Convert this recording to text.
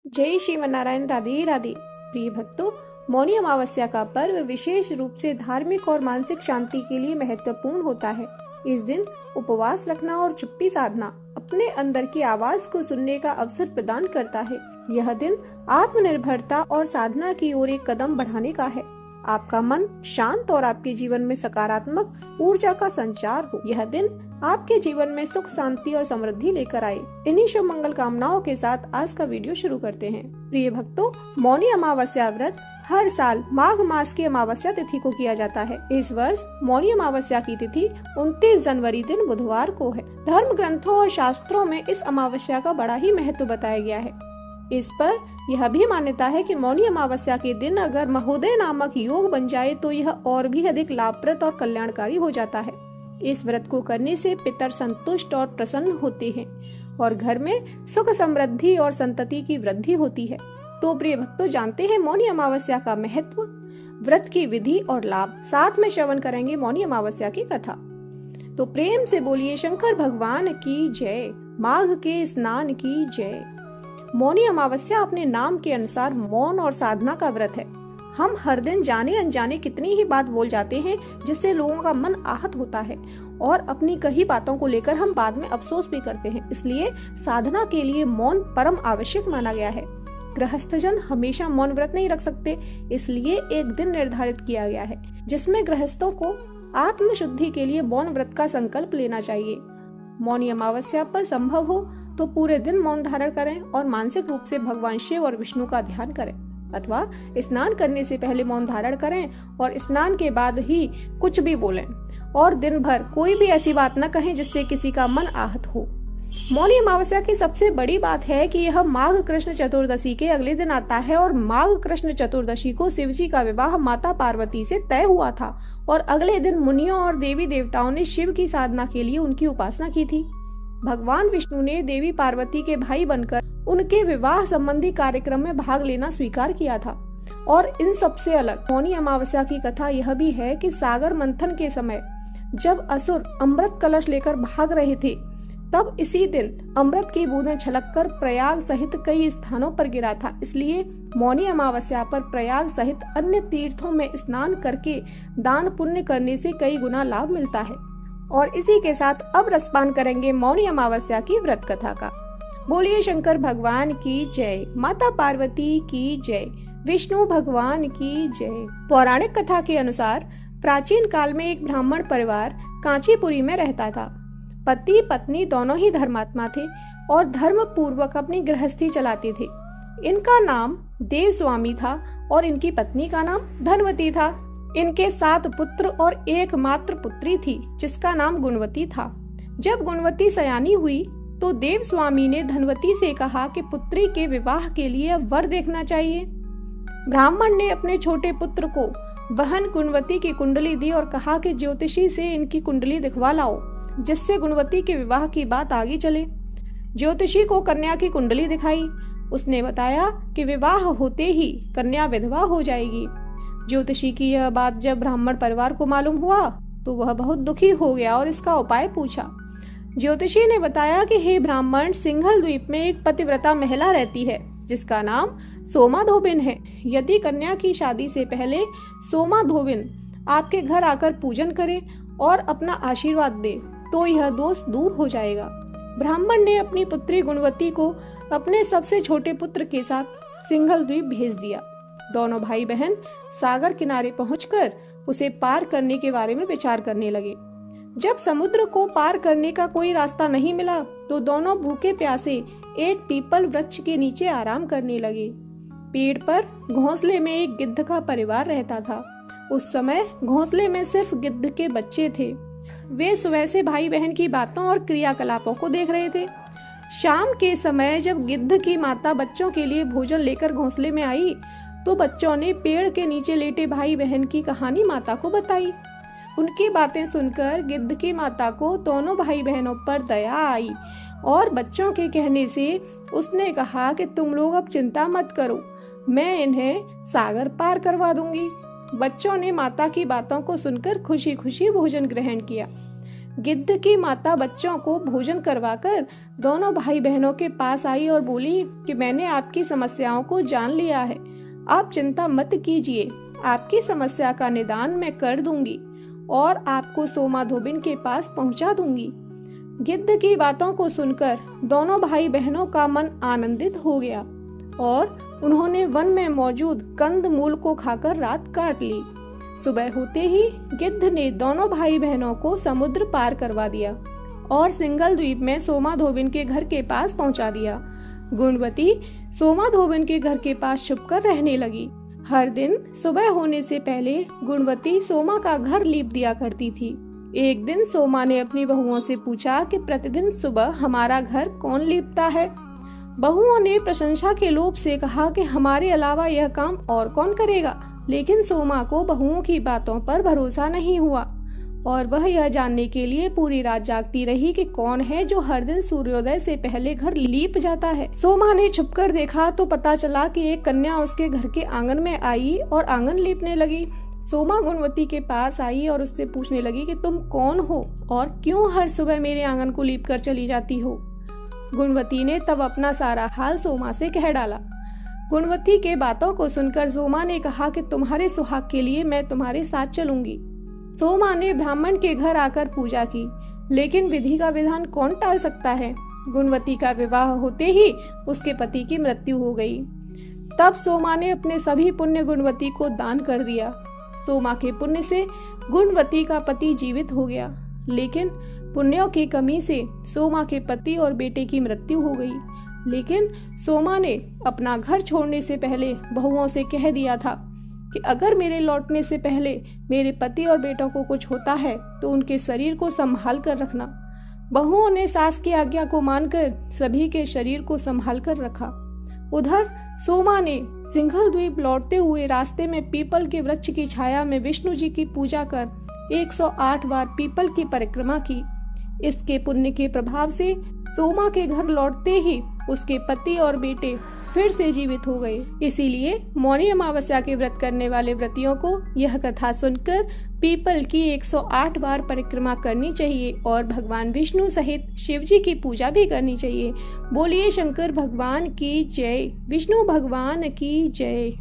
जय श्रीमन्नारायण। राधे राधे। प्रिय भक्तों, मौनी अमावस्या का पर्व विशेष रूप से धार्मिक और मानसिक शांति के लिए महत्वपूर्ण होता है। इस दिन उपवास रखना और चुप्पी साधना अपने अंदर की आवाज को सुनने का अवसर प्रदान करता है। यह दिन आत्मनिर्भरता और साधना की ओर एक कदम बढ़ाने का है। आपका मन शांत और आपके जीवन में सकारात्मक ऊर्जा का संचार हो। यह दिन आपके जीवन में सुख, शांति और समृद्धि लेकर आए। इन्हीं शुभ मंगल कामनाओं के साथ आज का वीडियो शुरू करते हैं। प्रिय भक्तों, मौनी अमावस्या व्रत हर साल माघ मास की अमावस्या तिथि को किया जाता है। इस वर्ष मौनी अमावस्या की तिथि 29 जनवरी दिन बुधवार को है। धर्म ग्रंथों और शास्त्रों में इस अमावस्या का बड़ा ही महत्व बताया गया है। इस पर यह भी मान्यता है कि मौनी अमावस्या के दिन अगर महोदय नामक योग बन जाए तो यह और भी अधिक लाभप्रद और कल्याणकारी हो जाता है। इस व्रत को करने से पितर संतुष्ट और प्रसन्न होते हैं और घर में सुख, समृद्धि और संतति की वृद्धि होती है। तो प्रिय भक्तों, जानते हैं मौनी अमावस्या का महत्व, व्रत की विधि और लाभ। साथ में श्रवण करेंगे मौनी अमावस्या की कथा। तो प्रेम से बोलिए शंकर भगवान की जय, माघ के स्नान की जय। मौनी अमावस्या अपने नाम के अनुसार मौन और साधना का व्रत है। हम हर दिन जाने अनजाने कितनी ही बात बोल जाते हैं जिससे लोगों का मन आहत होता है और अपनी कही बातों को लेकर हम बाद में अफसोस भी करते हैं। इसलिए साधना के लिए मौन परम आवश्यक माना गया है। गृहस्थजन हमेशा मौन व्रत नहीं रख सकते, इसलिए एक दिन निर्धारित किया गया है जिसमें गृहस्थों को आत्म शुद्धि के लिए मौन व्रत का संकल्प लेना चाहिए। मौनी अमावस्या पर संभव हो तो पूरे दिन मौन धारण करें और मानसिक रूप से भगवान शिव और विष्णु का ध्यान करें, अथवा स्नान करने से पहले मौन धारण करें और स्नान के बाद ही कुछ भी बोलें और दिन भर कोई भी ऐसी बात न कहें जिससे किसी का मन आहत हो। मौनी अमावस्या की सबसे बड़ी बात है कि यह माघ कृष्ण चतुर्दशी के अगले दिन आता है और माघ कृष्ण चतुर्दशी को शिव जी का विवाह माता पार्वती से तय हुआ था और अगले दिन मुनियों और देवी देवताओं ने शिव की साधना के लिए उनकी उपासना की थी। भगवान विष्णु ने देवी पार्वती के भाई बनकर उनके विवाह संबंधी कार्यक्रम में भाग लेना स्वीकार किया था। और इन सबसे अलग मौनी अमावस्या की कथा यह भी है कि सागर मंथन के समय जब असुर अमृत कलश लेकर भाग रहे थे, तब इसी दिन अमृत की बूंदें छलककर प्रयाग सहित कई स्थानों पर गिरा था। इसलिए मौनी अमावस्या पर प्रयाग सहित अन्य तीर्थों में स्नान करके दान पुण्य करने से कई गुना लाभ मिलता है। और इसी के साथ अब रसपान करेंगे मौनी अमावस्या की व्रत कथा का। बोलिए शंकर भगवान की जय, माता पार्वती की जय, विष्णु भगवान की जय। पौराणिक कथा के अनुसार प्राचीन काल में एक ब्राह्मण परिवार कांचीपुरी में रहता था। पति पत्नी दोनों ही धर्मात्मा थे और धर्म पूर्वक अपनी गृहस्थी चलाते थे। इनका नाम देवस्वामी था और इनकी पत्नी का नाम धनवती था। इनके 7 पुत्र और एकमात्र पुत्री थी जिसका नाम गुणवती था। जब गुणवती सयानी हुई तो देवस्वामी ने धनवती से कहा कि पुत्री के विवाह के लिए वर देखना चाहिए। ब्राह्मण ने अपने छोटे पुत्र को बहन गुणवती की कुंडली दी और कहा कि ज्योतिषी से इनकी कुंडली दिखवा लाओ जिससे गुणवती के विवाह की बात आगे चले। ज्योतिषी को कन्या की कुंडली दिखाई। उसने बताया कि विवाह होते ही कन्या विधवा हो जाएगी। ज्योतिषी की यह बात जब ब्राह्मण परिवार को मालूम हुआ तो वह बहुत दुखी हो गया और इसका उपाय पूछा। ज्योतिषी ने बताया कि हे ब्राह्मण, सिंघल द्वीप में एक पतिव्रता महिला रहती है जिसका नाम सोमा धोबिन है। यदि कन्या की शादी से पहले सोमा धोबिन आपके घर आकर पूजन करे और अपना आशीर्वाद दे तो यह दोष दूर हो जाएगा। ब्राह्मण ने अपनी पुत्री गुणवती को अपने सबसे छोटे पुत्र के साथ सिंघल द्वीप भेज दिया। दोनों भाई बहन सागर किनारे पहुंचकर उसे पार करने के बारे में विचार करने लगे। जब समुद्र को पार करने का कोई रास्ता नहीं मिला तो दोनों भूखे प्यासे एक पीपल वृक्ष के नीचे आराम करने लगे। पेड़ पर घोंसले में एक गिद्ध का परिवार रहता था। उस समय घोंसले में सिर्फ गिद्ध के बच्चे थे। वे सुबह से भाई बहन की बातों और क्रियाकलापों को देख रहे थे। शाम के समय जब गिद्ध की माता बच्चों के लिए भोजन लेकर घोंसले में आई तो बच्चों ने पेड़ के नीचे लेटे भाई बहन की कहानी माता को बताई। उनकी बातें सुनकर गिद्ध की माता को दोनों भाई बहनों पर दया आई और बच्चों के कहने से उसने कहा कि तुम लोग अब चिंता मत करो, मैं इन्हें सागर पार करवा दूंगी। बच्चों ने माता की बातों को सुनकर खुशी खुशी भोजन ग्रहण किया। गिद्ध की माता बच्चों को भोजन करवाकर दोनों भाई बहनों के पास आई और बोली कि मैंने आपकी समस्याओं को जान लिया है, आप चिंता मत कीजिए, आपकी समस्या का निदान मैं कर दूंगी और आपको सोमा धोबिन के पास पहुंचा दूंगी। गिद्ध की बातों को सुनकर दोनों भाई बहनों का मन आनंदित हो गया और उन्होंने वन में मौजूद कंद मूल को खाकर रात काट ली। सुबह होते ही गिद्ध ने दोनों भाई बहनों को समुद्र पार करवा दिया और सिंघल द्वीप में सोमा धोबिन के घर के पास पहुंचा दिया। गुणवती सोमा धोबिन के घर के पास छुपकर रहने लगी। हर दिन सुबह होने से पहले गुणवती सोमा का घर लीप दिया करती थी। एक दिन सोमा ने अपनी बहुओं से पूछा कि प्रतिदिन सुबह हमारा घर कौन लीपता है। बहुओं ने प्रशंसा के लोभ से कहा कि हमारे अलावा यह काम और कौन करेगा, लेकिन सोमा को बहुओं की बातों पर भरोसा नहीं हुआ और वह यह जानने के लिए पूरी रात जागती रही कि कौन है जो हर दिन सूर्योदय से पहले घर लीप जाता है। सोमा ने छुपकर देखा तो पता चला कि एक कन्या उसके घर के आंगन में आई और आंगन लीपने लगी। सोमा गुणवती के पास आई और उससे पूछने लगी कि तुम कौन हो और क्यों हर सुबह मेरे आंगन को लीप कर चली जाती हो। गुणवती ने तब अपना सारा हाल सोमा से कह डाला। गुणवती के बातों को सुनकर सोमा ने कहा कि तुम्हारे सुहाग के लिए मैं तुम्हारे साथ चलूंगी। सोमा ने ब्राह्मण के घर आकर पूजा की, लेकिन विधि का विधान कौन टाल सकता है। गुणवती का विवाह होते ही उसके पति की मृत्यु हो गई। तब सोमा ने अपने सभी पुण्य गुणवती को दान कर दिया। सोमा के पुण्य से गुणवती का पति जीवित हो गया, लेकिन पुण्यों की कमी से सोमा के पति और बेटे की मृत्यु हो गई। लेकिन सोमा ने अपना घर छोड़ने से पहले बहुओं से कह दिया था कि अगर मेरे लौटने से पहले मेरे पति और बेटों को कुछ होता है तो उनके शरीर को संभाल कर रखना। बहुओं ने सास की आज्ञा को मानकर सभी के शरीर को संभाल कर रखा। उधर सोमा ने सिंघल द्वीप लौटते हुए रास्ते में पीपल के वृक्ष की छाया में विष्णु जी की पूजा कर 108 बार पीपल की परिक्रमा की। इसके पुण्य के प्रभाव से सोमा के घर लौटते ही उसके पति और बेटे फिर से जीवित हो गए। इसीलिए मौनी अमावस्या के व्रत करने वाले व्रतियों को यह कथा सुनकर पीपल की 108 बार परिक्रमा करनी चाहिए और भगवान विष्णु सहित शिव जी की पूजा भी करनी चाहिए। बोलिए शंकर भगवान की जय, विष्णु भगवान की जय।